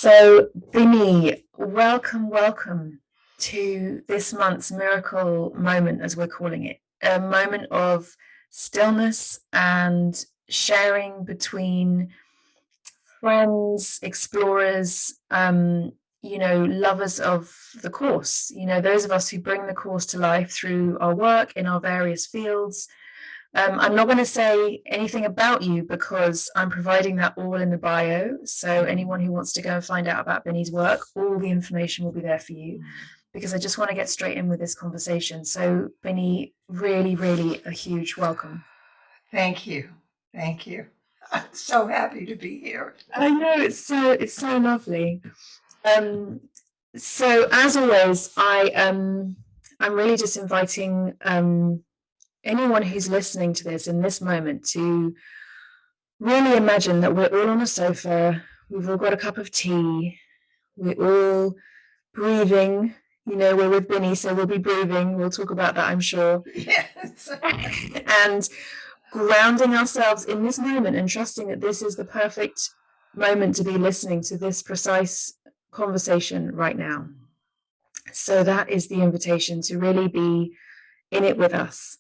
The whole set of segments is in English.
So, Binnie, welcome to this month's miracle moment, as we're calling it, a moment of stillness and sharing between friends, explorers, lovers of the course. Those of us who bring the course to life through our work in our various fields. I'm not going to say anything about you because I'm providing that all in the bio. So anyone who wants to go and find out about Binnie's work, all the information will be there for you because I just want to get straight in with this conversation. So Binnie, really, really a huge welcome. Thank you. Thank you. I'm so happy to be here. I know it's so lovely. So as always, I'm really just inviting anyone who's listening to this in this moment to really imagine that we're all on a sofa, we've all got a cup of tea, we're all breathing. We're with Binnie, so we'll be breathing. We'll talk about that, I'm sure. Yes. And grounding ourselves in this moment and trusting that this is the perfect moment to be listening to this precise conversation right now. So that is the invitation to really be in it with us.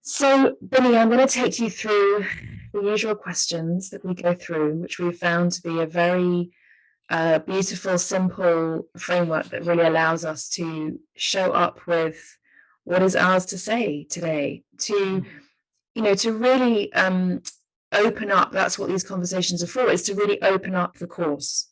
So, Binnie, I'm going to take you through the usual questions that we go through, which we've found to be a very beautiful, simple framework that really allows us to show up with what is ours to say today, to really open up. That's what these conversations are for, is to really open up the course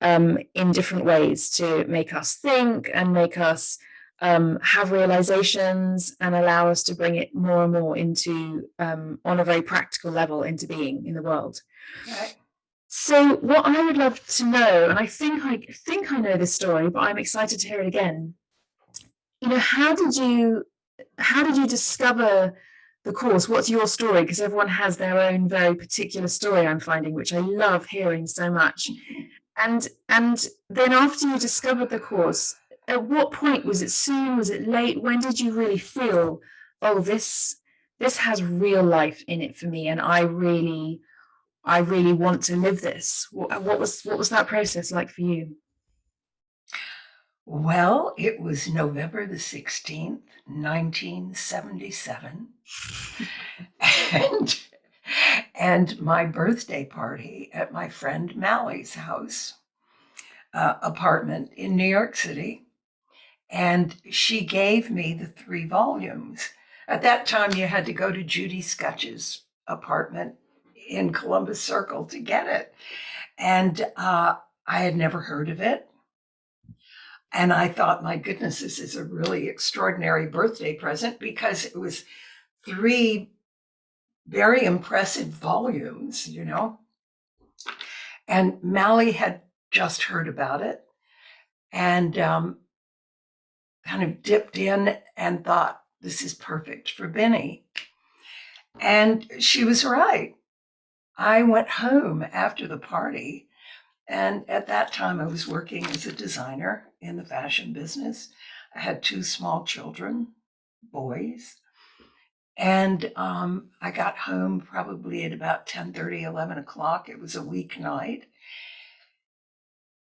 in different ways to make us think and make us have realizations and allow us to bring it more and more into, on a very practical level, into being in the world. Right. So what I would love to know, and I think I know this story, but I'm excited to hear it again. How did you discover the course? What's your story? Because everyone has their own very particular story, I'm finding, which I love hearing so much. And then after you discovered the course, at what point, was it soon? Was it late? When did you really feel, oh, this has real life in it for me, and I really want to live this? What was that process like for you? Well, it was November the 16th, 1977. and and my birthday party at my friend Mally's house, apartment in New York City. And she gave me the 3 volumes. At that time, you had to go to Judy Scutch's apartment in Columbus Circle to get it. And I had never heard of it. And I thought, my goodness, this is a really extraordinary birthday present, because it was 3 very impressive volumes, And Mally had just heard about it and kind of dipped in and thought, this is perfect for Binnie. And she was right. I went home after the party, and at that time I was working as a designer in the fashion business. I had 2 small children, boys, and I got home probably at about 10:30, 11 o'clock. It was a weeknight.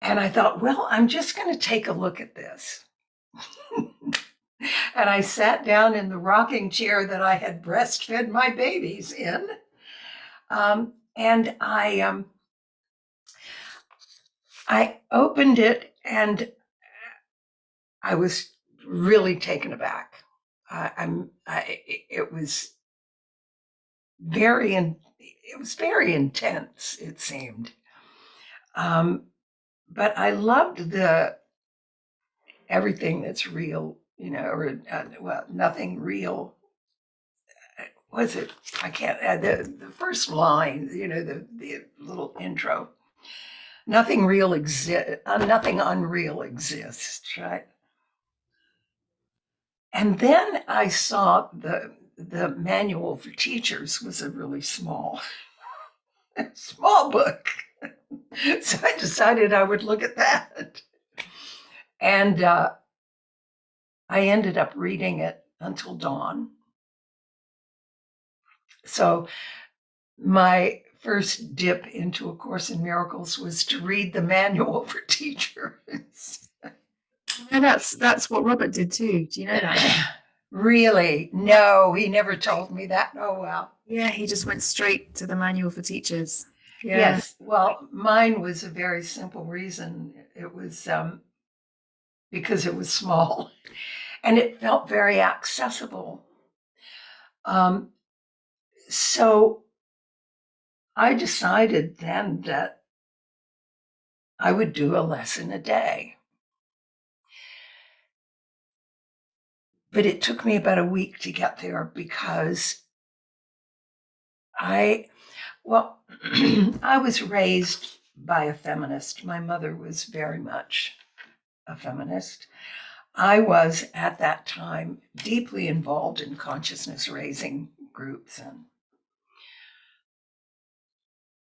And I thought, well, I'm just going to take a look at this. And I sat down in the rocking chair that I had breastfed my babies in. And I opened it, and I was really taken aback. It was very intense, it seemed. But I loved everything that's real, or nothing real. Was it? I can't. The first line, the little intro. Nothing real exists. Nothing unreal exists, right? And then I saw the manual for teachers was a really small book. So I decided I would look at that. And I ended up reading it until dawn. So my first dip into A Course in Miracles was to read the manual for teachers. That's what Robert did too. Do you know that? Really? No, he never told me that. Oh, wow. Yeah, he just went straight to the manual for teachers. Yeah. Yes. Well, mine was a very simple reason. It was because it was small and it felt very accessible. So I decided then that I would do a lesson a day. But it took me about a week to get there because I was raised by a feminist. My mother was very much a feminist. I was at that time deeply involved in consciousness raising groups, and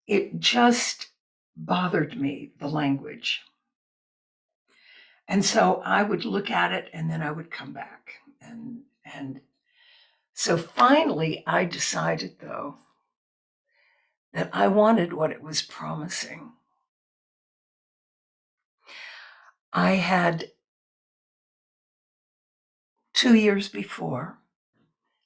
it just bothered me, the language. And so I would look at it and then I would come back. And so finally I decided, though, that I wanted what it was promising. I had 2 years before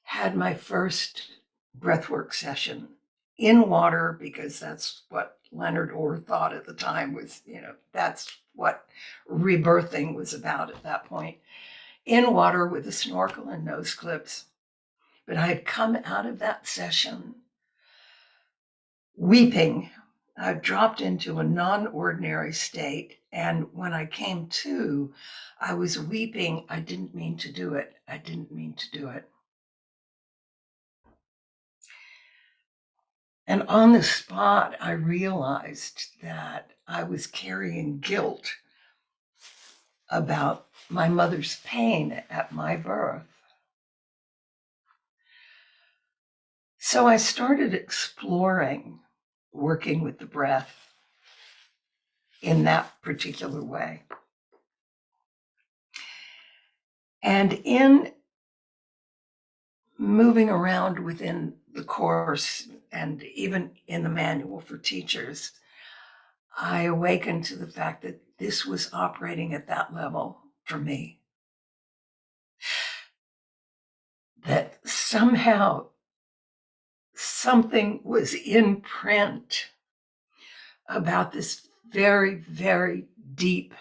had my first breathwork session in water, because that's what Leonard Orr thought at the time was, that's what rebirthing was about at that point. In water with a snorkel and nose clips. But I had come out of that session weeping. I dropped into a non-ordinary state. And when I came to, I was weeping. I didn't mean to do it. I didn't mean to do it. And on the spot, I realized that I was carrying guilt about my mother's pain at my birth. So I started exploring working with the breath in that particular way. And in moving around within the course and even in the manual for teachers, I awakened to the fact that this was operating at that level for me. That somehow something was in print about this very, very deep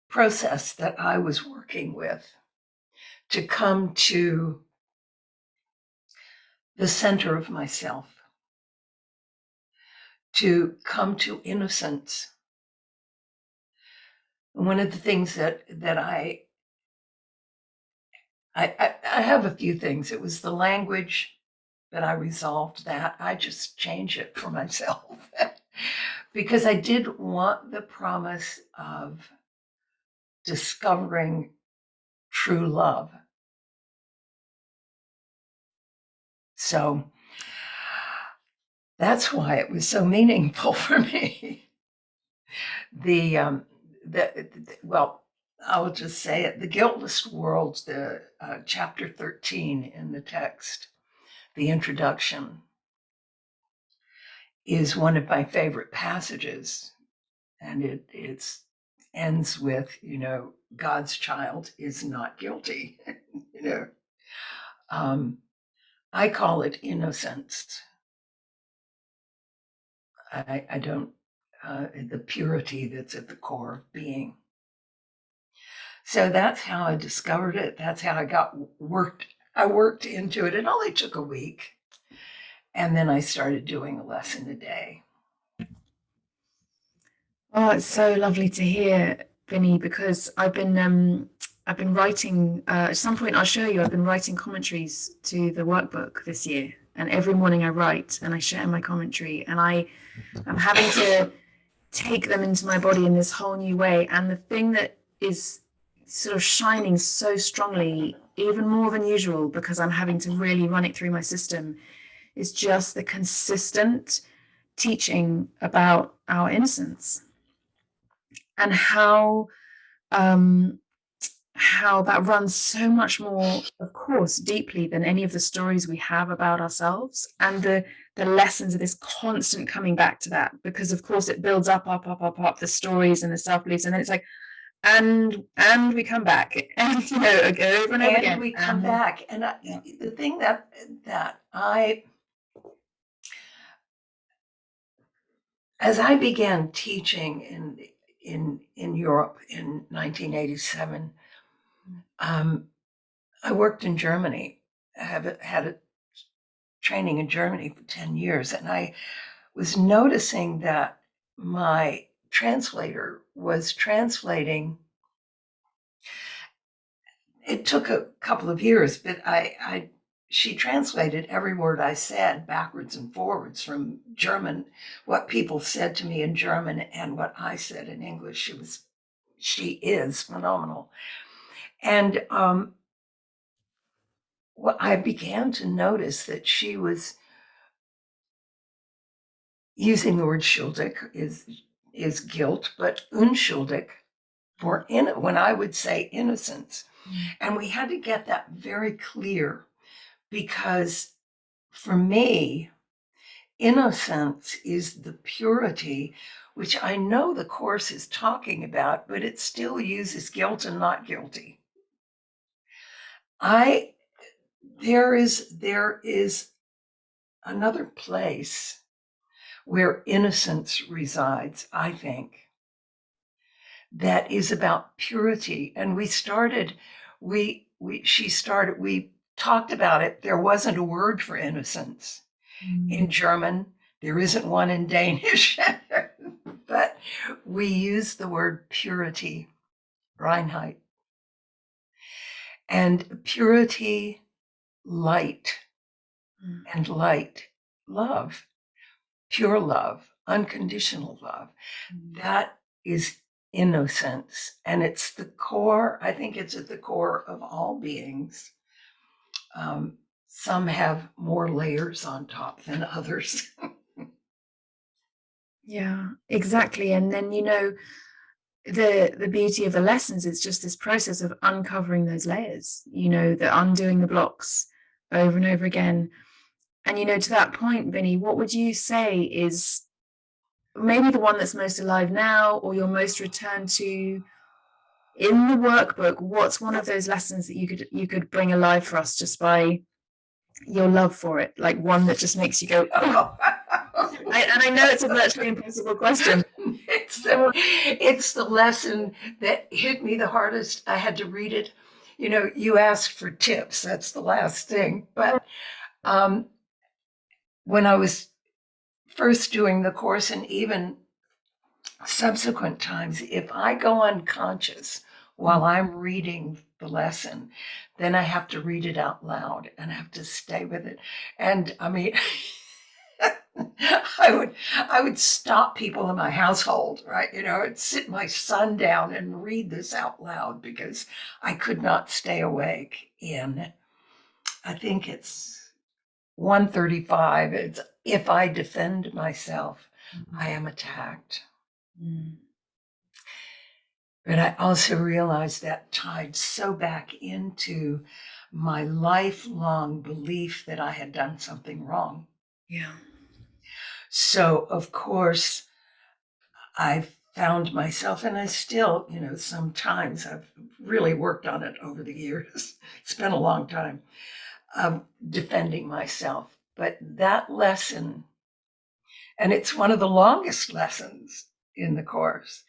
process that I was working with to come to the center of myself, to come to innocence. And one of the things that I have a few things. It was the language that I resolved that. I just changed it for myself because I did want the promise of discovering true love. So that's why it was so meaningful for me. Well, I'll just say it. The Guiltless World, the chapter 13 in the text, the introduction, is one of my favorite passages, and it ends with, God's child is not guilty. I call it innocence. I don't the purity that's at the core of being. So that's how I discovered it. That's how I worked into it. It only took a week. And then I started doing a lesson a day. Oh, it's so lovely to hear, Binnie, because I've been writing. At some point, I'll show you. I've been writing commentaries to the workbook this year, and every morning I write and I share my commentary, and I'm having to take them into my body in this whole new way. And the thing that is sort of shining so strongly, even more than usual, because I'm having to really run it through my system, is just the consistent teaching about our innocence and how how that runs so much more, of course, deeply than any of the stories we have about ourselves, and the lessons of this constant coming back to that, because of course it builds up the stories and the self-beliefs, and then it's like, and we come back, and over and over again, and we come back. And the thing that I, as I began teaching in Europe in 1987, I worked in Germany. I had a training in Germany for 10 years, and I was noticing that my translator was translating. It took a couple of years, but she translated every word I said backwards and forwards from German, what people said to me in German and what I said in English. She is phenomenal. And I began to notice that she was using the word schuldig is guilt, but unschuldig for when I would say innocence. And we had to get that very clear, because for me, innocence is the purity, which I know the Course is talking about, but it still uses guilt and not guilty. There is another place where innocence resides, I think, that is about purity. And we talked about it. There wasn't a word for innocence in German. There isn't one in Danish, but we use the word purity, Reinheit. And purity, light, and light, love, pure love, unconditional love. That is innocence. And it's the core, I think it's at the core of all beings. Some have more layers on top than others. Yeah, exactly. And then, the beauty of the lessons is just this process of uncovering those layers, the undoing the blocks over and over again. And, to that point, Binnie, what would you say is maybe the one that's most alive now, or you're most returned to in the workbook? What's one of those lessons that you could bring alive for us just by your love for it? Like one that just makes you go, oh. And I know it's a virtually impossible question. It's the lesson that hit me the hardest. I had to read it. You asked for tips. That's the last thing. But when I was first doing the Course, and even subsequent times, if I go unconscious while I'm reading the lesson, then I have to read it out loud and I have to stay with it. And I mean, I would stop people in my household, right? I'd sit my son down and read this out loud because I could not stay awake. I think it's 135. It's, if I defend myself, I am attacked. But I also realized that tied so back into my lifelong belief that I had done something wrong. Yeah. So, of course, I found myself, and I still, sometimes I've really worked on it over the years. It's been a long time of defending myself. But that lesson, and it's one of the longest lessons in the Course,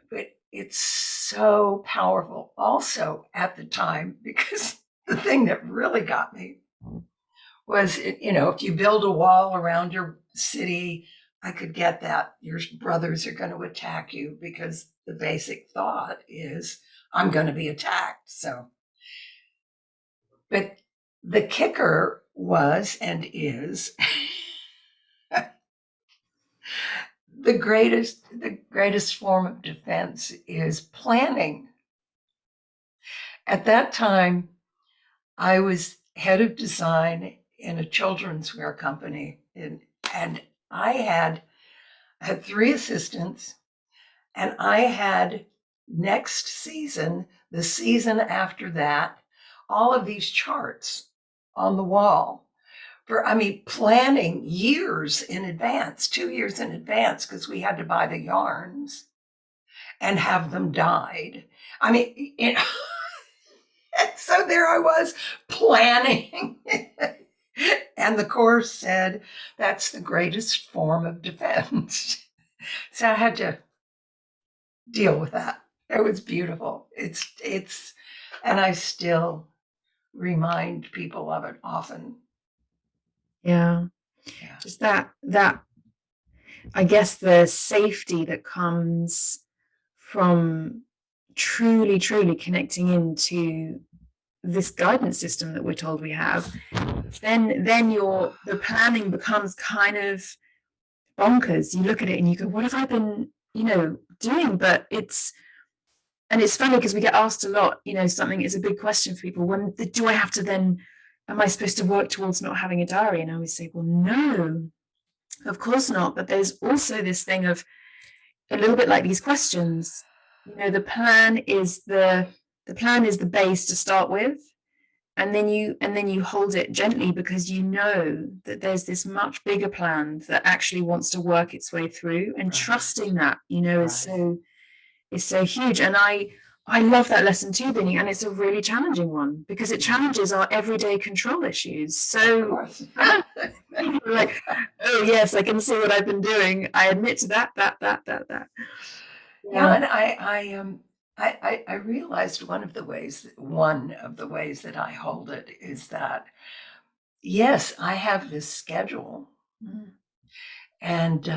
but it's so powerful also at the time, because the thing that really got me was, if you build a wall around your city, I could get that. Your brothers are going to attack you, because the basic thought is, I'm going to be attacked. So, but the kicker was and is the greatest form of defense is planning. At that time, I was head of design in a children's wear company, and I had 3 assistants, and I had next season, the season after that, all of these charts on the wall for, planning years in advance, 2 years in advance, because we had to buy the yarns and have them dyed. So there I was planning. And the course said, that's the greatest form of defense. So I had to deal with that. It was beautiful. And I still remind people of it often. Yeah. Just that, I guess the safety that comes from truly connecting into this guidance system that we're told we have, then the planning becomes kind of bonkers. You look at it and you go, what have I been, doing? But it's funny because we get asked a lot, something is a big question for people. When do I have to then, am I supposed to work towards not having a diary? And I always say, well, no, of course not. But there's also this thing of a little bit like these questions. The plan is the base to start with, and then you hold it gently because you know that there's this much bigger plan that actually wants to work its way through, and trusting that is so huge. And I love that lesson too, Binnie, and it's a really challenging one because it challenges our everyday control issues. So like, oh yes, I can see what I've been doing. I admit to that. Yeah, and I realized one of the ways that I hold it is that, yes, I have this schedule, and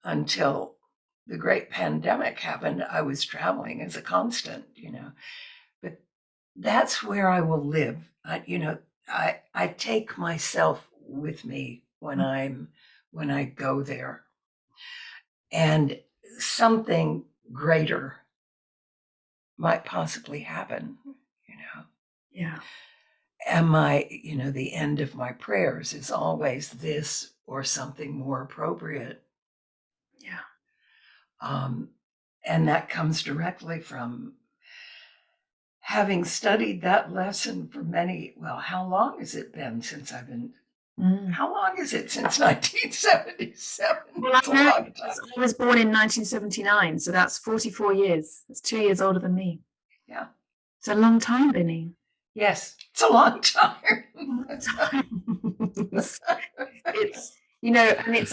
until the great pandemic happened, I was traveling as a constant, but that's where I will live. I take myself with me when I go there, and something greater might possibly happen, Yeah. And the end of my prayers is always this or something more appropriate. Yeah. And that comes directly from having studied that lesson for how long has it been since I've been, how long is it since 1977? Well, I was born in 1979, so that's 44 years. That's 2 years older than me. Yeah. It's a long time, Binnie. Yes, it's a long time. It's, and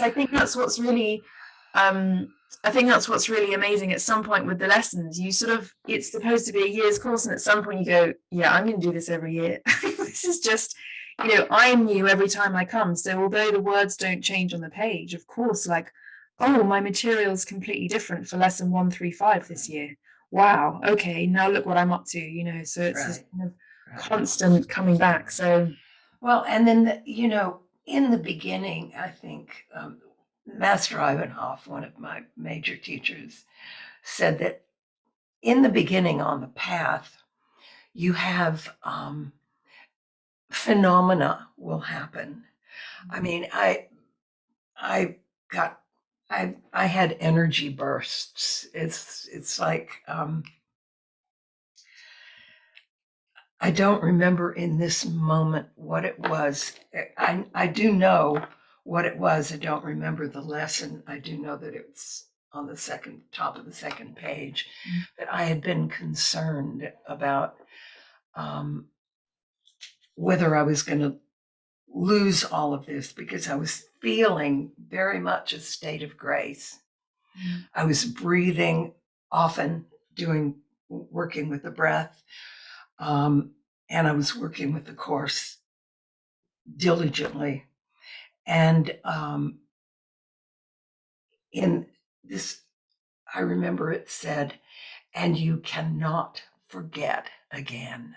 I think that's what's really, amazing at some point with the lessons. It's supposed to be a year's course, and at some point you go, yeah, I'm going to do this every year. This is just, I'm new every time I come. So although the words don't change on the page, of course, like, oh, my material is completely different for lesson 135 this year. Wow. Okay. Now look what I'm up to, so it's this kind of constant coming back. So, well, and then, in the beginning, I think Master Ivanhoff, one of my major teachers, said that in the beginning on the path, you have phenomena will happen. I had energy bursts. It's like, I don't remember in this moment what it was. I do know what it was. I don't remember the lesson. I do know that it's on the top of the second page, that I had been concerned about whether I was going to lose all of this, because I was feeling very much a state of grace. I was breathing often, working with the breath, and I was working with the course diligently. And in this, I remember it said, and you cannot forget again.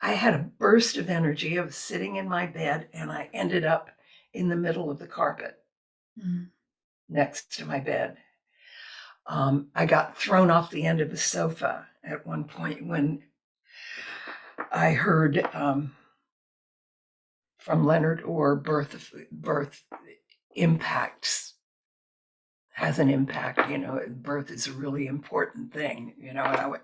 I had a burst of energy. I was sitting in my bed and I ended up in the middle of the carpet next to my bed. I got thrown off the end of a sofa at one point when I heard from Leonard Orr birth impacts. has an impact. Birth is a really important thing, and I went,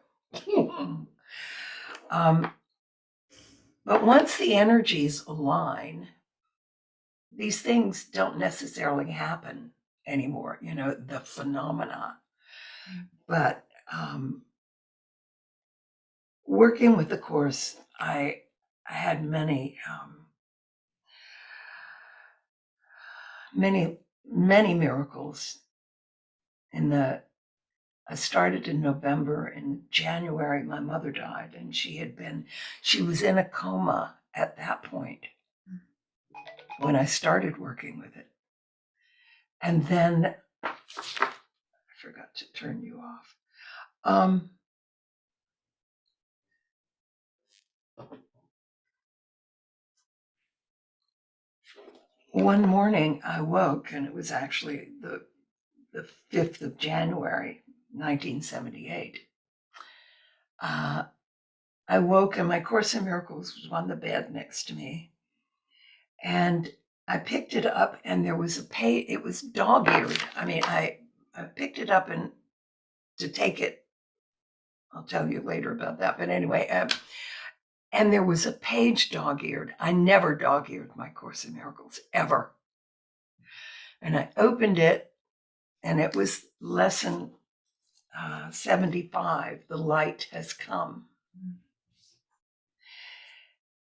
but once the energies align, these things don't necessarily happen anymore, the phenomena. But working with the Course, I had many miracles. I started in November. In January, my mother died, and she was in a coma at that point when I started working with it. And then I forgot to turn you off. One morning I woke, and it was actually the 5th of January, 1978. I woke, and my Course in Miracles was on the bed next to me. And I picked it up, and there was a page. It was dog-eared. I picked it up and to take it. I'll tell you later about that. But anyway, and there was a page dog-eared. I never dog-eared my Course in Miracles, ever. And I opened it, and it was lesson 75, The Light Has Come.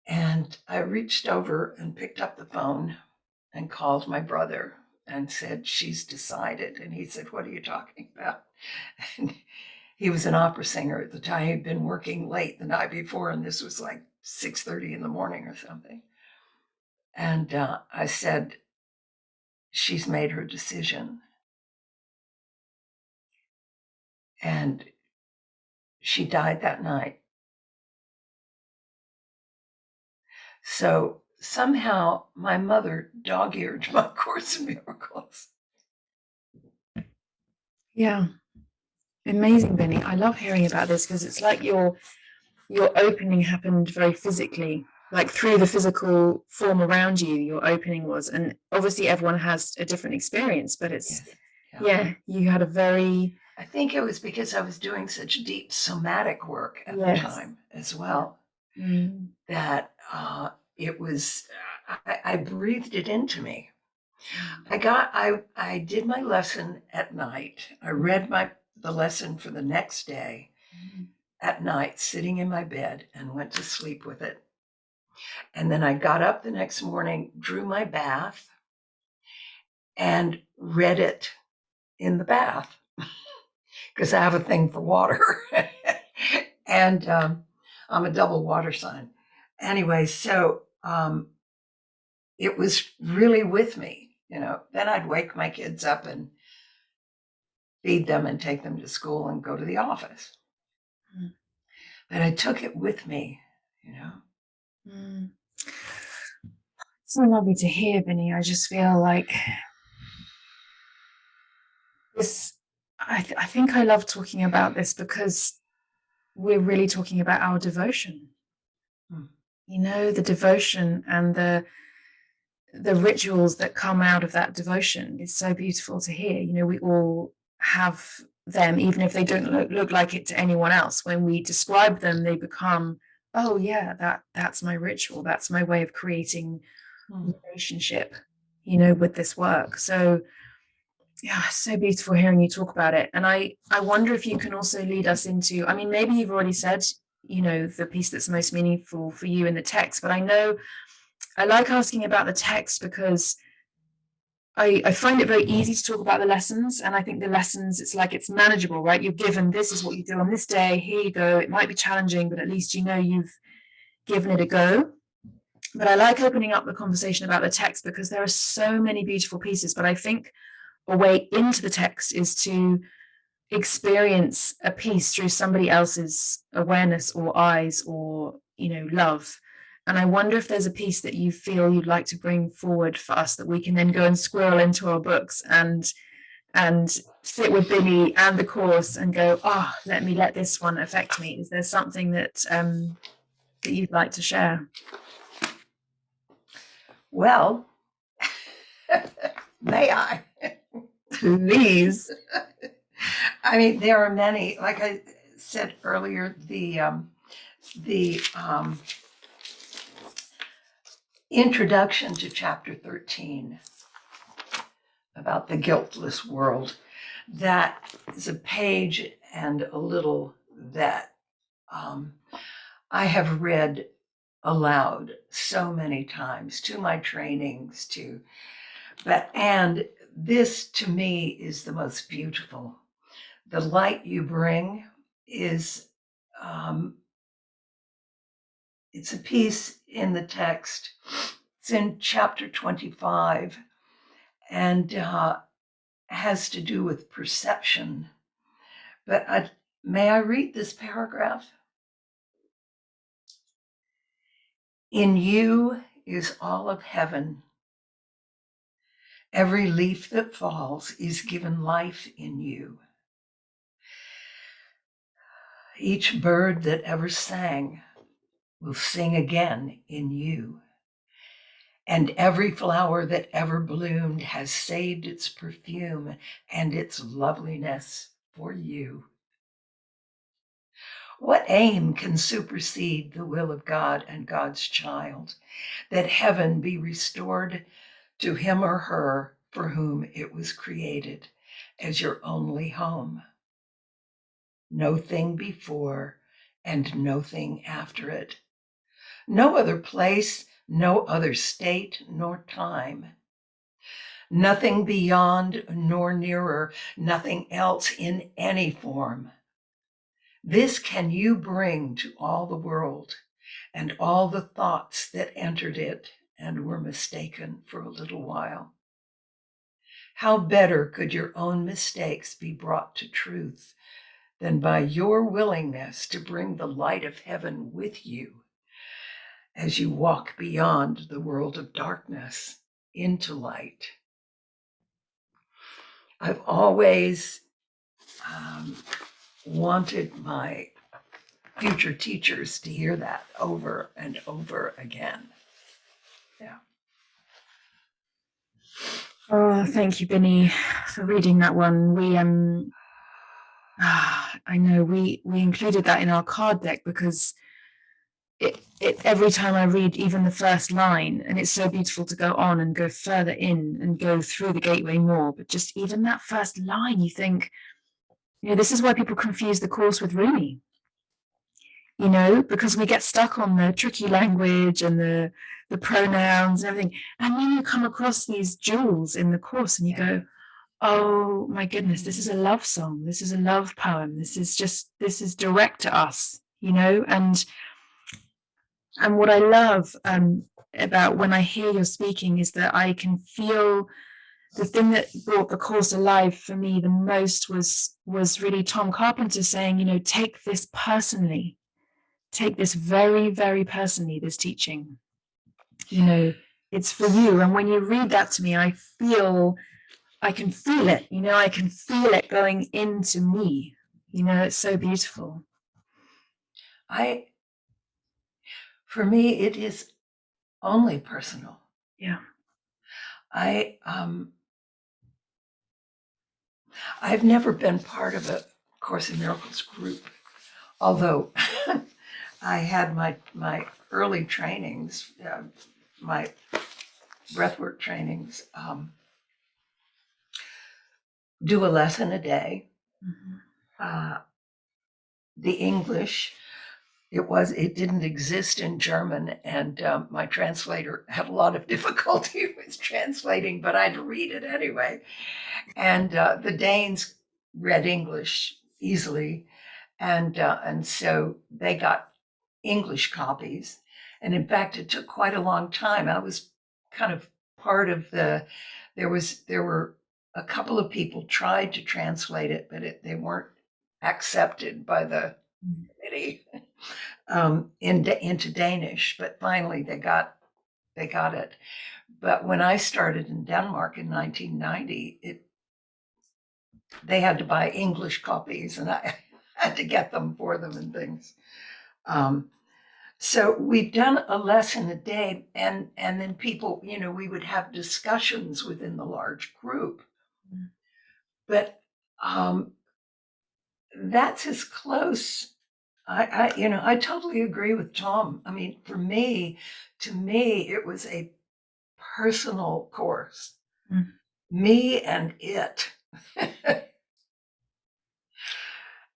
And I reached over and picked up the phone and called my brother and said, "She's decided." And he said, "What are you talking about?" And he was an opera singer at the time. He'd been working late the night before, and this was like 6:30 in the morning or something. And I said, "She's made her decision." And she died that night. So somehow my mother dog-eared my Course in Miracles. Yeah. Amazing, Binnie. I love hearing about this because it's like your opening happened very physically, like through the physical form around you, your opening was. And obviously everyone has a different experience, but it's, yeah, you had a very... I think it was because I was doing such deep somatic work at the time as well, that it was, I breathed it into me. I did my lesson at night. I read the lesson for the next day at night, sitting in my bed, and went to sleep with it. And then I got up the next morning, drew my bath, and read it in the bath because I have a thing for water. And I'm a double water sign. Anyway, so it was really with me, Then I'd wake my kids up and feed them and take them to school and go to the office. But I took it with me, So lovely to hear, Binnie. I just feel like this, I think I love talking about this because we're really talking about our devotion. The devotion and the rituals that come out of that devotion is so beautiful to hear. We all have them, even if they don't look like it to anyone else. When we describe them, they become, oh yeah, that's my ritual. That's my way of creating relationship, with this work. So yeah, so beautiful hearing you talk about it. And I wonder if you can also lead us into, maybe you've already said, the piece that's most meaningful for you in the text, but I know I like asking about the text because I find it very easy to talk about the lessons. And I think the lessons, it's manageable, right? You're given, this is what you do on this day. Here you go. It might be challenging, but at least you've given it a go. But I like opening up the conversation about the text because there are so many beautiful pieces. But I think a way into the text is to experience a piece through somebody else's awareness or eyes or, love. And I wonder if there's a piece that you feel you'd like to bring forward for us that we can then go and squirrel into our books and sit with Binnie and the Course and go, let this one affect me. Is there something that that you'd like to share? Well, may I? Please. I mean, there are many, like I said earlier, the introduction to chapter 13 about the guiltless world, that is a page and a little that I have read aloud so many times to my trainings, and this to me is the most beautiful. The light you bring is, it's a piece in the text. It's in chapter 25 and has to do with perception. But may I read this paragraph? In you is all of heaven. Every leaf that falls is given life in you. Each bird that ever sang will sing again in you. And every flower that ever bloomed has saved its perfume and its loveliness for you. What aim can supersede the will of God and God's child, that heaven be restored to him or her for whom it was created as your only home? No thing before and no thing after it. No other place, no other state nor time. Nothing beyond nor nearer, nothing else in any form. This can you bring to all the world and all the thoughts that entered it and were mistaken for a little while. How better could your own mistakes be brought to truth than by your willingness to bring the light of heaven with you as you walk beyond the world of darkness into light? I've always wanted my future teachers to hear that over and over again. Yeah. Oh, thank you, Binnie, for reading that one. I know we included that in our card deck because it every time I read even the first line, and it's so beautiful to go on and go further in and go through the gateway more, but just even that first line, you think, this is why people confuse the course with Rumi, because we get stuck on the tricky language and the pronouns and everything. And then you come across these jewels in the course and you go, oh my goodness, this is a love song. This is a love poem. This is direct to us, and what I love about when I hear you're speaking is that I can feel the thing that brought the course alive for me the most was really Tom Carpenter saying, take this personally, take this very, very personally, this teaching. It's for you. And when you read that to me, I can feel it, I can feel it going into me. It's so beautiful. For me, it is only personal. Yeah. I've never been part of a Course in Miracles group, although I had my early trainings, my breathwork trainings, do a lesson a day. Mm-hmm. The English, it didn't exist in German, and my translator had a lot of difficulty with translating, but I'd read it anyway. And the Danes read English easily, and so they got English copies. And in fact, it took quite a long time. I was kind of part of there were a couple of people tried to translate it, but they weren't accepted by the committee into Danish. But finally, they got it. But when I started in Denmark in 1990, they had to buy English copies, and I had to get them for them and things. So we've done a lesson a day, and then people, we would have discussions within the large group. But that's as close. I totally agree with Tom. I mean, to me, it was a personal course. Mm. Me and it.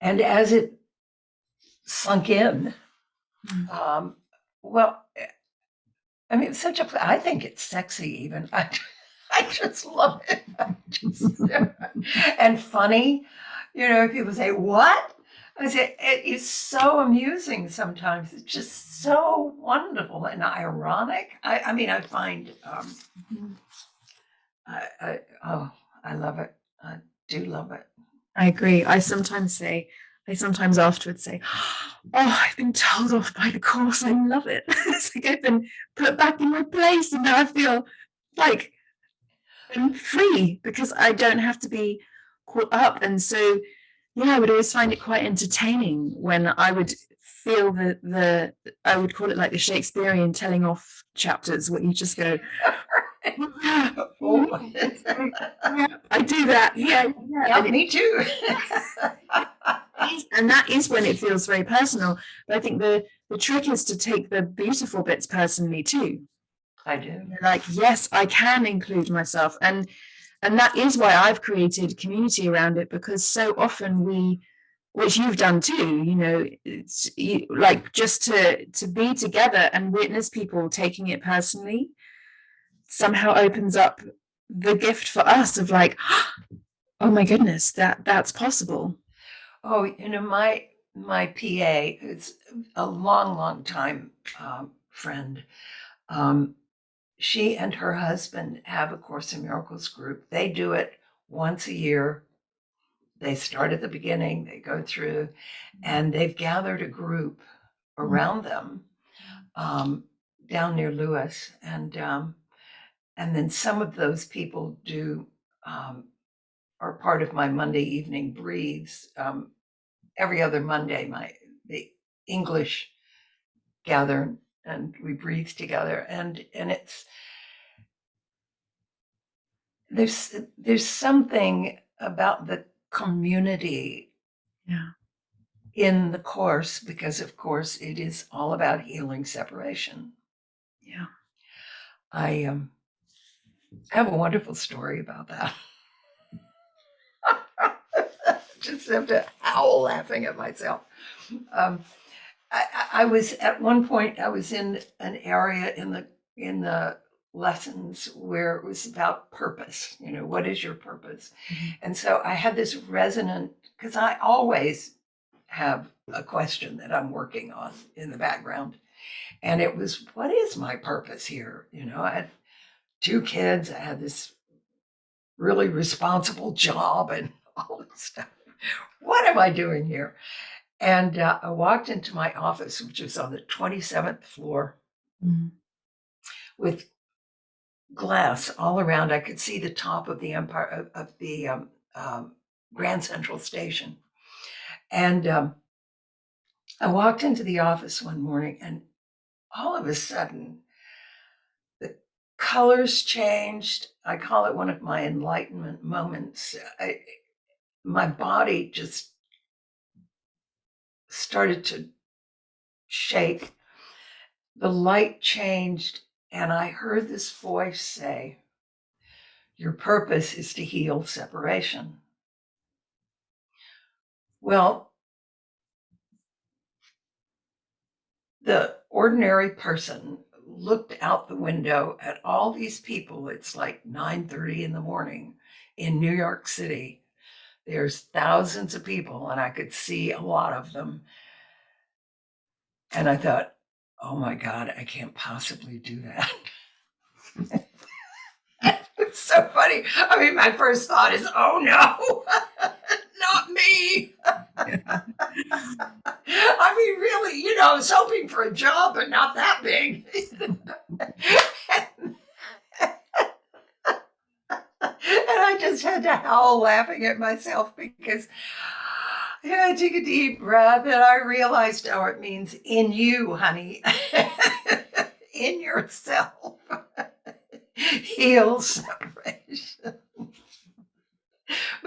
And as it sunk in, well, I mean, it's such a, I think it's sexy even. I just love it. And funny, people say, what? I say, it is so amusing sometimes. It's just so wonderful and ironic. I mean, I find, I love it. I do love it. I agree. I sometimes afterwards say, oh, I've been told off by the course. I love it. It's like I've been put back in my place, and now I feel like I'm free because I don't have to be caught up. And so, yeah, I would always find it quite entertaining when I would feel I would call it like the Shakespearean telling off chapters, where you just go, Oh. yeah, I do that. Yeah. Yeah, me too. And that is when it feels very personal. But I think the trick is to take the beautiful bits personally too. I do. Like, yes, I can include myself. And that is why I've created community around it, because so often which you've done too, it's like just to be together and witness people taking it personally somehow opens up the gift for us of like, oh my goodness, that's possible. Oh, my PA, who's a long time friend, she and her husband have a Course in Miracles group. They do it once a year. They start at the beginning, they go through, and they've gathered a group around them down near Lewis, and then some of those people are part of my Monday evening breathes. Every other Monday, the English gather and we breathe together, and there's something about the community in the course, because of course it is all about healing separation. Yeah. I have a wonderful story about that. Just have to howl laughing at myself. I was at one point, I was in an area in the lessons where it was about purpose. What is your purpose? Mm-hmm. And so I had this resonant, because I always have a question that I'm working on in the background. And it was, what is my purpose here? I had 2 kids, I had this really responsible job and all this stuff. What am I doing here? And I walked into my office, which was on the 27th floor, with glass all around. I could see the top of the Empire of the Grand Central Station. And I walked into the office one morning, and all of a sudden, the colors changed. I call it one of my enlightenment moments. My body just started to shake. The light changed, and I heard this voice say, your purpose is to heal separation. Well, the ordinary person looked out the window at all these people. It's like 9:30 in the morning in New York City. There's thousands of people, and I could see a lot of them. And I thought, oh my God, I can't possibly do that. It's so funny. I mean, my first thought is, oh no, not me. I mean, really, I was hoping for a job, but not that big. And I just had to howl laughing at myself, because I took a deep breath and I realized, oh, it means in you, honey, in yourself. Heal separation.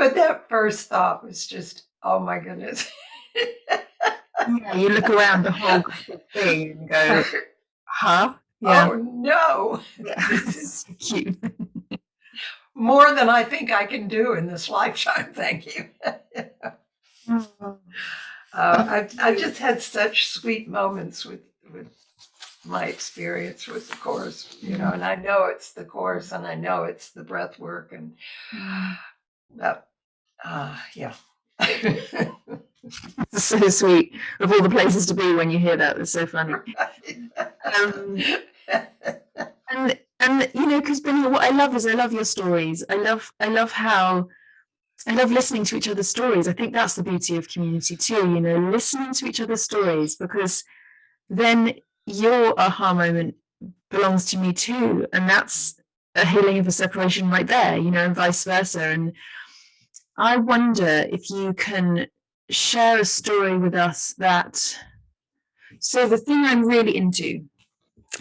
But that first thought was just, oh my goodness. Yeah, you look around the whole thing and go, huh? Yeah. Oh no, Yeah. this is So cute. more than I think I can do in this lifetime. Thank you. Oh, I've just had such sweet moments with my experience with the course, and I know it's the course, and I know it's the breath work, and yeah. so sweet. Of all the places to be when you hear that, it's so funny. And because Binnie, what I love is I love your stories. I love listening to each other's stories. I think that's the beauty of community too, listening to each other's stories, because then your aha moment belongs to me too. And that's a healing of a separation right there, and vice versa. And I wonder if you can share a story with us so the thing I'm really into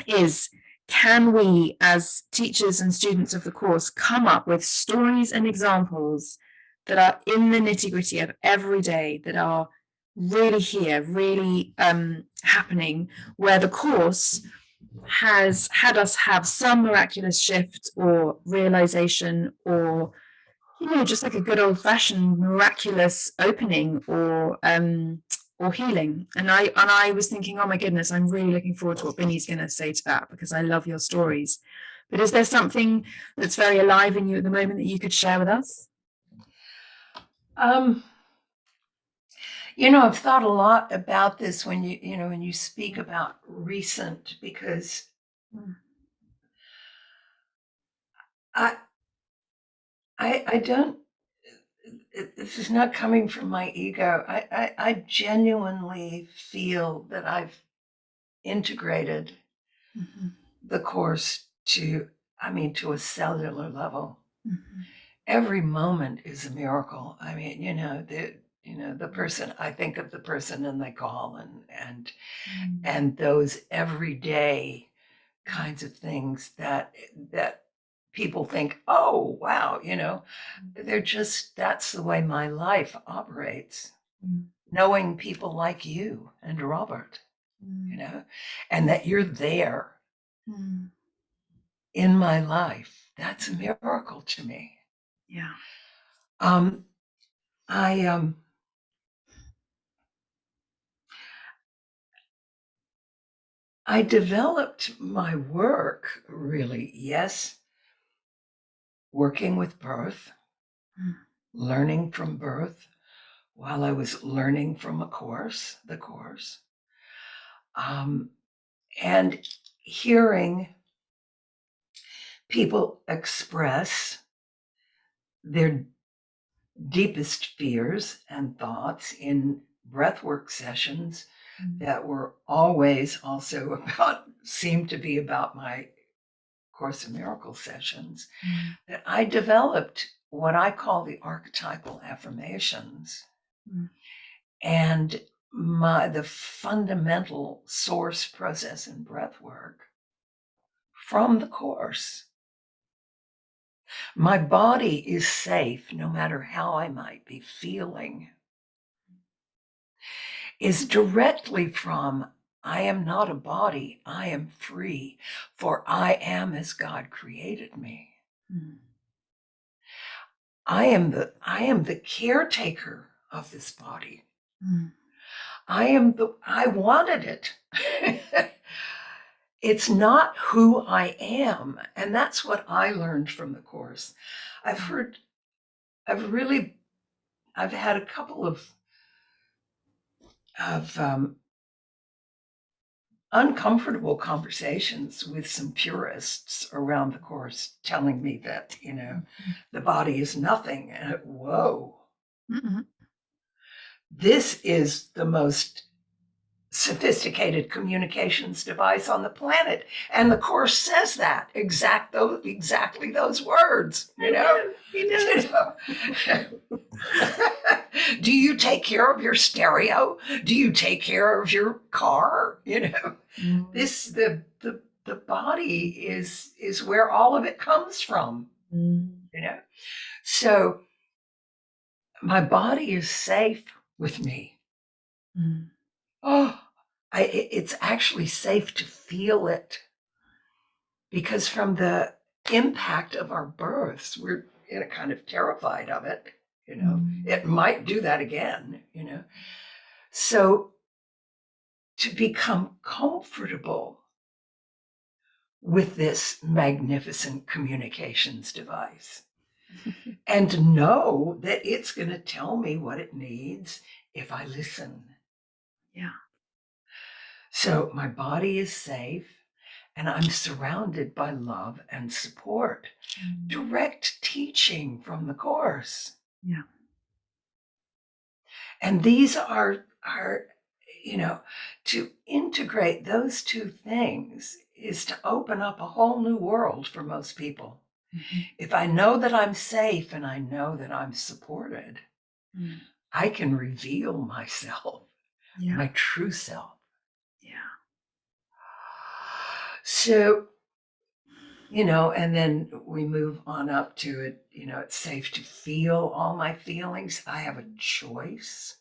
is, can we, as teachers and students of the course, come up with stories and examples that are in the nitty-gritty of every day, that are really here, really happening, where the course has had us have some miraculous shift or realization, or just like a good old-fashioned miraculous opening, or healing. And I was thinking, oh my goodness, I'm really looking forward to what Binnie's going to say to that, because I love your stories. But is there something that's very alive in you at the moment that you could share with us? I've thought a lot about this when you speak about recent, because I don't, this is not coming from my ego. I genuinely feel that I've integrated the course to a cellular level. Every moment is a miracle. I mean, the person, I think of the person and they call, and those everyday kinds of things that people think, oh wow, they're just, that's the way my life operates. Knowing people like you and Robert, and that you're there in my life, that's a miracle to me. Yeah. I developed my work, really, yes, working with birth, learning from birth while I was learning from the course, and hearing people express their deepest fears and thoughts in breathwork sessions that were always also seemed to be about my Course in Miracles sessions, that I developed what I call the archetypal affirmations, and the fundamental source process in breathwork from the course. My body is safe, no matter how I might be feeling, is directly from, I am not a body, I am free, for I am as God created me. I am the caretaker of this body. I wanted it. It's not who I am. And that's what I learned from the course. I've had a couple of uncomfortable conversations with some purists around the course, telling me that, the body is nothing. And whoa, this is the most sophisticated communications device on the planet, and the course says that exactly those words. Do you take care of your stereo? Do you take care of your car? This the body is where all of it comes from. So my body is safe with me. Mm. Oh, it's actually safe to feel it, because from the impact of our births, we're kind of terrified of it. It might do that again. So to become comfortable with this magnificent communications device and to know that it's going to tell me what it needs if I listen. Yeah. So my body is safe and I'm surrounded by love and support. Direct teaching from the Course. Yeah. And these are to integrate those two things is to open up a whole new world for most people. If I know that I'm safe and I know that I'm supported, I can reveal myself, my true self. Yeah. So, and then we move on up to it, it's safe to feel all my feelings. I have a choice.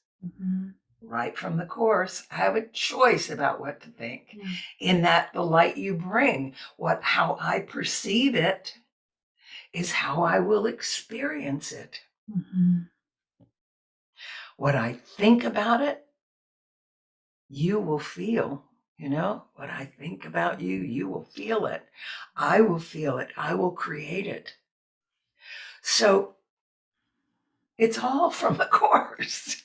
Right from the Course, I have a choice about what to think. In that the light you bring, how I perceive it is how I will experience it. What I think about it, you will feel. What I think about you, you will feel it. I will feel it. I will create it. So it's all from the Course,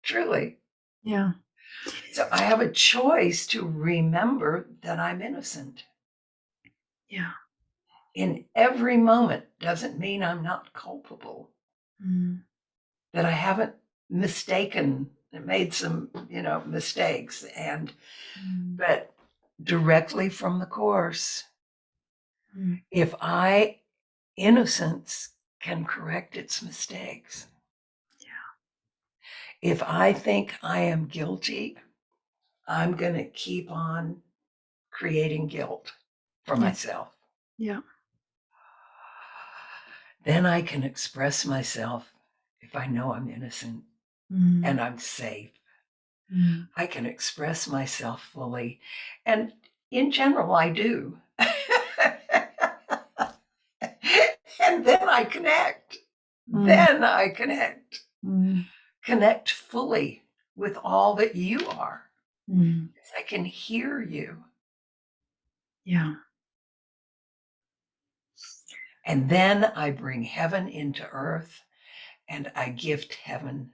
truly. Yeah. So I have a choice to remember that I'm innocent. Yeah. In every moment doesn't mean I'm not culpable. That I haven't mistaken and made some, mistakes. But directly from the Course, if innocence can correct its mistakes. If I think I am guilty, I'm going to keep on creating guilt for myself. Yeah. Then I can express myself if I know I'm innocent and I'm safe. I can express myself fully. And in general, I do. And then I connect. Then I connect. Connect fully with all that you are. I can hear you. Yeah. And then I bring heaven into earth and I gift heaven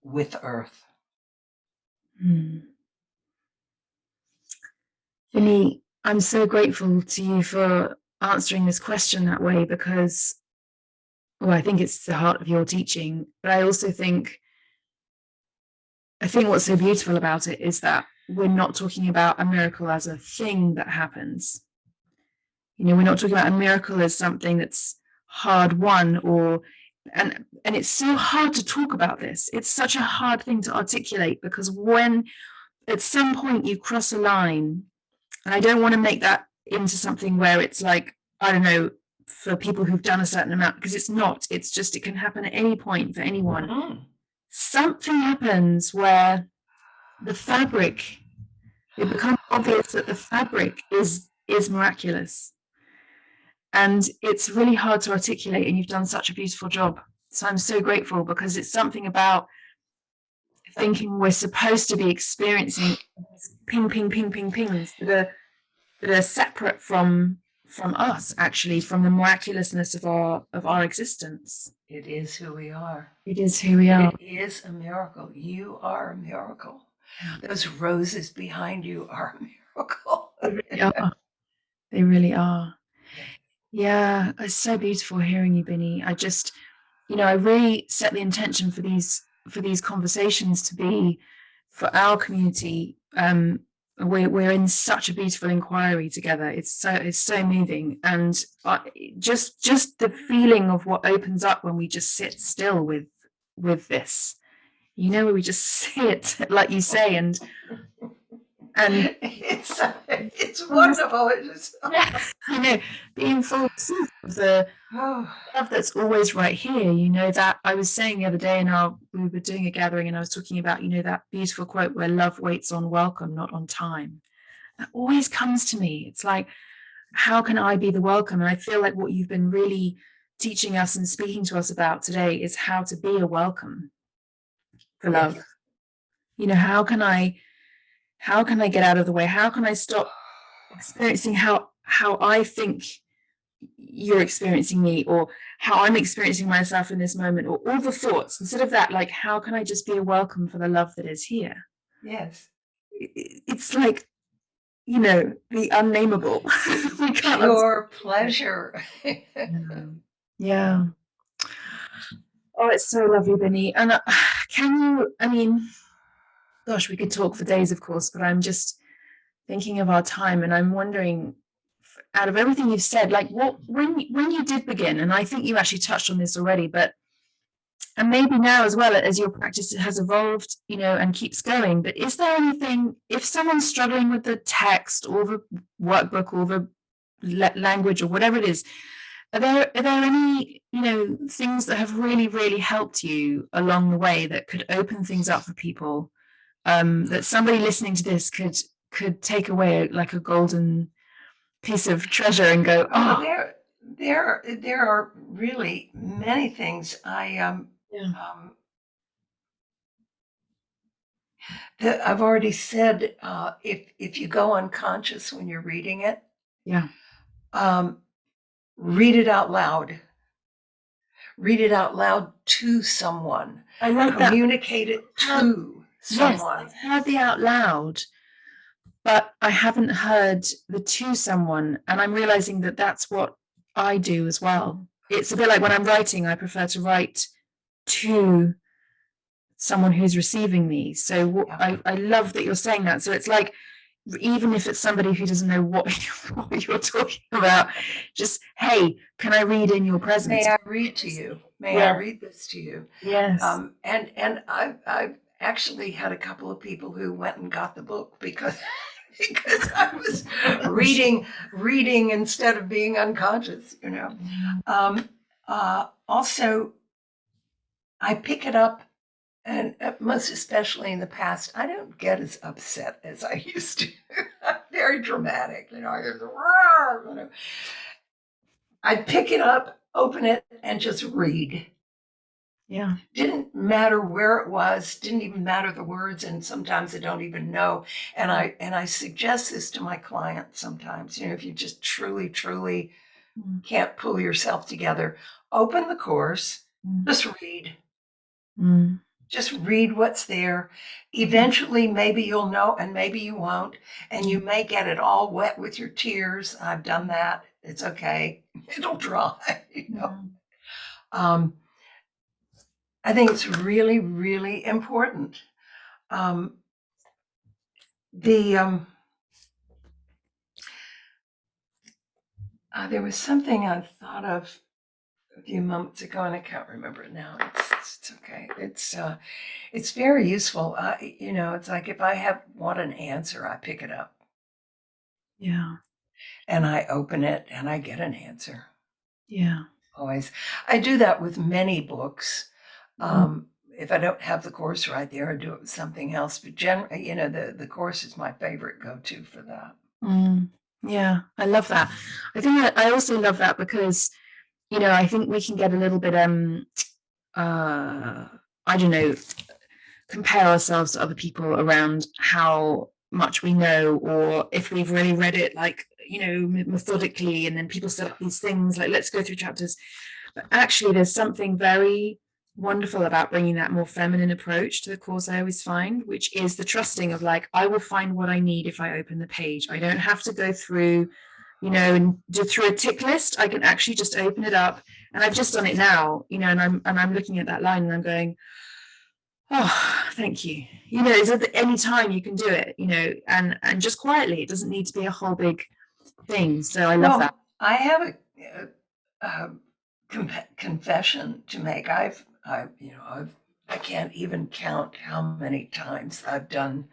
with earth. Binnie, I'm so grateful to you for answering this question that way because, I think it's the heart of your teaching. But I also think what's so beautiful about it is that we're not talking about a miracle as a thing that happens. We're not talking about a miracle as something that's hard won and it's so hard to talk about this. It's such a hard thing to articulate because when at some point you cross a line, and I don't want to make that into something where it's like, I don't know, for people who've done a certain amount, because it's not. It's just, it can happen at any point for anyone. Something happens where the fabric, it becomes obvious that the fabric is miraculous. And it's really hard to articulate, and you've done such a beautiful job. So I'm so grateful because it's something about thinking we're supposed to be experiencing ping, ping, ping, ping, pings that are separate from us, actually, from the miraculousness of our existence. It is who we are. It is who we are. It is a miracle. You are a miracle. Those roses behind you are a miracle. They really are. They really are. Yeah, it's so beautiful hearing you, Binnie. I just, I really set the intention for these conversations to be for our community. We're in such a beautiful inquiry together. It's so moving, and just the feeling of what opens up when we just sit still with this, where we just sit, like you say, and And it's wonderful. It is. yeah, I know, being full of the Oh, love that's always right here. That I was saying the other day we were doing a gathering and I was talking about, that beautiful quote where love waits on welcome, not on time. That always comes to me. It's like, how can I be the welcome? And I feel like what you've been really teaching us and speaking to us about today is how to be a welcome for yes. love. How can I get out of the way? How can I stop experiencing how I think you're experiencing me, or how I'm experiencing myself in this moment, or all the thoughts? Instead of that, like, how can I just be a welcome for the love that is here? Yes. It's like, the unnameable. We can't Pure pleasure. understand. Yeah. Oh, it's so lovely, Binnie. And I mean, gosh, we could talk for days, of course, but I'm just thinking of our time and I'm wondering, out of everything you've said, like when you did begin, and I think you actually touched on this already, but and maybe now as well as your practice has evolved, and keeps going, but is there anything, if someone's struggling with the text or the workbook or the language or whatever it is, are there any, things that have really, really helped you along the way that could open things up for people, that somebody listening to this could take away like a golden piece of treasure and go, Oh, oh, there are really many things. yeah, I've already said, if you go unconscious when you're reading it, yeah, um, read it out loud. Read it out loud to someone. I like that. Communicate it to Yes, someone. I've heard the out loud, but I haven't heard the to someone, and I'm realizing that that's what I do as well. It's a bit like when I'm writing, I prefer to write to someone who's receiving me. So Yeah. I love that you're saying that. So it's like, even if it's somebody who doesn't know what, what you're talking about, just, hey, can I read in your presence? May I read to you? May I Yeah. read this to you? Yes. And I've actually had a couple of people who went and got the book because I was reading instead of being unconscious. Also, I pick it up, and most especially in the past, I don't get as upset as I used to. I'm very dramatic, I hear the roar, I pick it up, open it, and just read. Yeah. Didn't matter where it was, didn't even matter the words, and sometimes I don't even know. And I suggest this to my clients sometimes, if you just truly, truly can't pull yourself together, open the course, just read. Just read what's there. Eventually, maybe you'll know, and maybe you won't, and you may get it all wet with your tears. I've done that. It's okay. It'll dry. Um, I think it's really, really important. Um, the There was something I thought of a few moments ago, and I can't remember it now. It's okay. It's very useful. It's like if I want an answer, I pick it up. Yeah. And I open it and I get an answer. Yeah. Always. I do that with many books. If I don't have the course right there, I do it with something else. But generally, the course is my favorite go-to for that. Yeah, I love that. I think that I also love that because, I think we can get a little bit, I don't know, compare ourselves to other people around how much we know, or if we've really read it, like, methodically, and then people set up these things like, let's go through chapters. But actually, there's something very wonderful about bringing that more feminine approach to the course, I always find, which is the trusting of, like, I will find what I need if I open the page. I don't have to go through, and do through a tick list. I can actually just open it up. And I've just done it now, and I'm looking at that line and I'm going, oh, thank you. It's at any time you can do it, and just quietly. It doesn't need to be a whole big thing. So I love that. I have a confession to make. I can't even count how many times I've done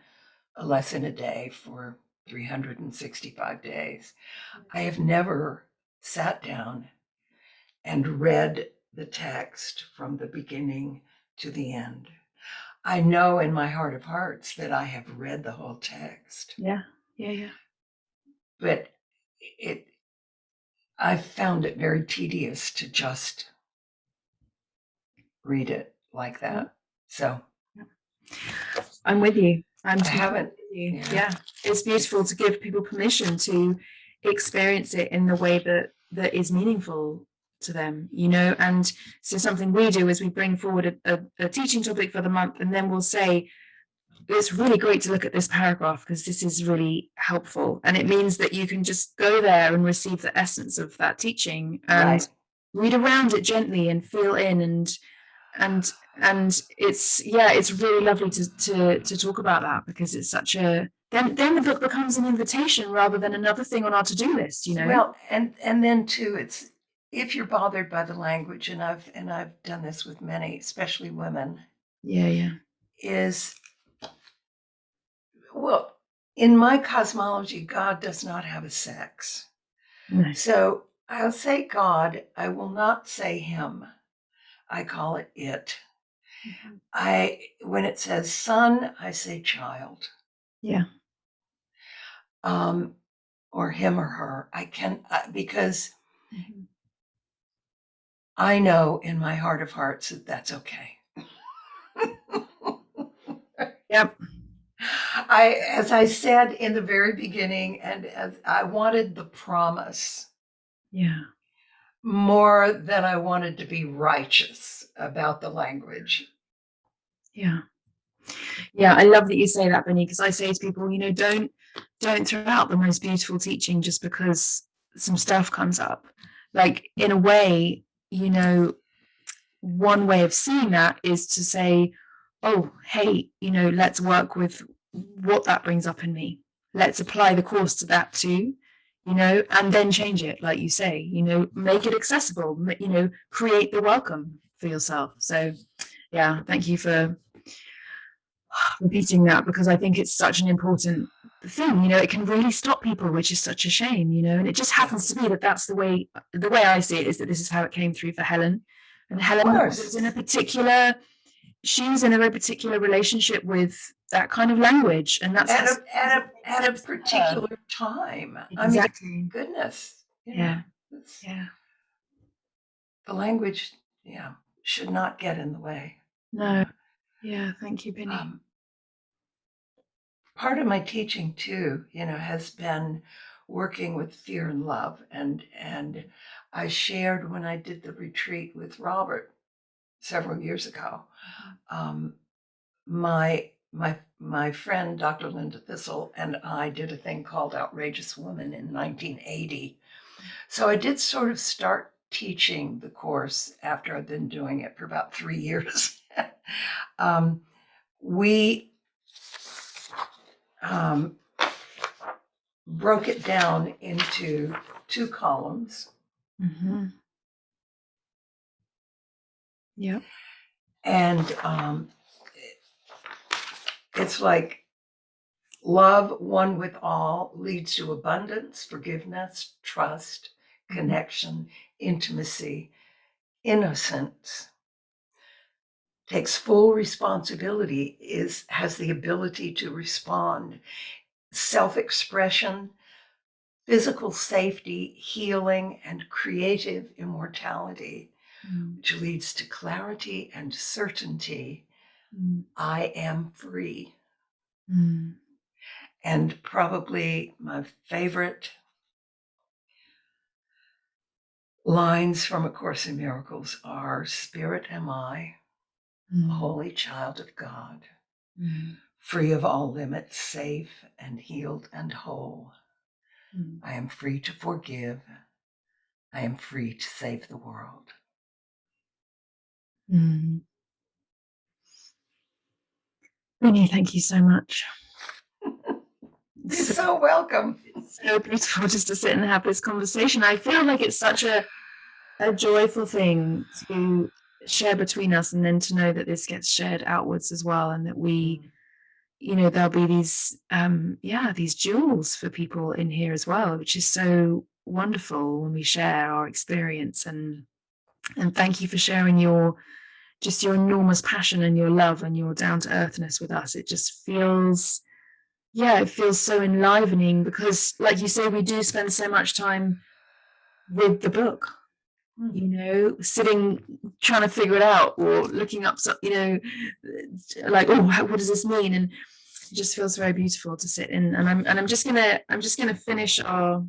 a lesson a day for 365 days. I have never sat down and read the text from the beginning to the end. I know in my heart of hearts that I have read the whole text. Yeah. But I found it very tedious to just read it like that. So I'm with you. I haven't. Yeah. It's beautiful to give people permission to experience it in the way that is meaningful to them, and so something we do is we bring forward a teaching topic for the month, and then we'll say it's really great to look at this paragraph because this is really helpful, and it means that you can just go there and receive the essence of that teaching and read around it gently and feel in, and it's really lovely to talk about that, because it's such a then the book becomes an invitation rather than another thing on our to-do list. Well, and then too, it's, if you're bothered by the language, and I've done this with many, especially women, is, well, in my cosmology, God does not have a sex. No. So I'll say God, I will not say him. I call it it. When it says son, I say child. Yeah. Or him or her. I can, because I know in my heart of hearts that that's okay. Yep. As I said in the very beginning, and as I wanted the promise. Yeah. More than I wanted to be righteous about the language. Yeah. Yeah, I love that you say that, Binnie, because I say to people, don't throw out the most beautiful teaching just because some stuff comes up. Like, in a way, one way of seeing that is to say, oh, hey, let's work with what that brings up in me. Let's apply the course to that too, and then change it, like you say, make it accessible, create the welcome for yourself. So yeah, thank you for repeating that, because I think it's such an important thing. It can really stop people, which is such a shame, and it just happens to be that that's the way I see it, is that this is how it came through for Helen. And Helen was in a very particular relationship with that kind of language, and that's at a particular time. Exactly. I mean, goodness. Yeah. The language, should not get in the way. No. Yeah. Thank you, Binnie. Part of my teaching too, has been working with fear and love, and I shared when I did the retreat with Robert several years ago. My friend Dr. Linda Thistle and I did a thing called Outrageous Woman in 1980. So I did sort of start teaching the course after I'd been doing it for about 3 years. We broke it down into 2 columns. Yep. And it's like love, one with all, leads to abundance, forgiveness, trust, connection, intimacy, innocence, takes full responsibility, has the ability to respond, self-expression, physical safety, healing, and creative immortality, which leads to clarity and certainty. I am free. And probably my favorite lines from A Course in Miracles are, Spirit am I, a holy child of God, free of all limits, safe and healed and whole. I am free to forgive. I am free to save the world. Binnie, thank you so much. You're so welcome. It's so beautiful just to sit and have this conversation. I feel like it's such a joyful thing to share between us, and then to know that this gets shared outwards as well, and that we there'll be these these jewels for people in here as well, which is so wonderful when we share our experience. And thank you for sharing your enormous passion and your love and your down-to-earthness with us. It just feels, it feels so enlivening, because like you say, we do spend so much time with the book, sitting trying to figure it out, or looking up like, oh, what does this mean? And it just feels very beautiful to sit in. And I'm just gonna finish our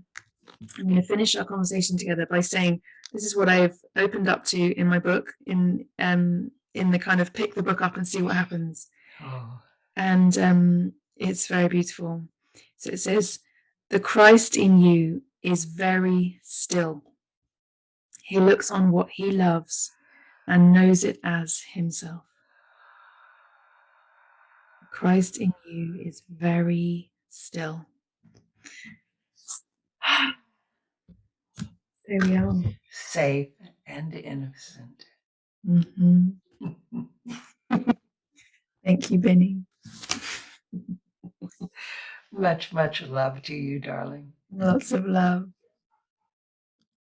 conversation together by saying, this is what I've opened up to in my book, in the kind of pick the book up and see what happens. And it's very beautiful. So it says, "The Christ in you is very still. He looks on what he loves and knows it as himself." Christ in you is very still. There we are. Safe and innocent. Thank you, Binnie. Much, much love to you, darling. Lots of love.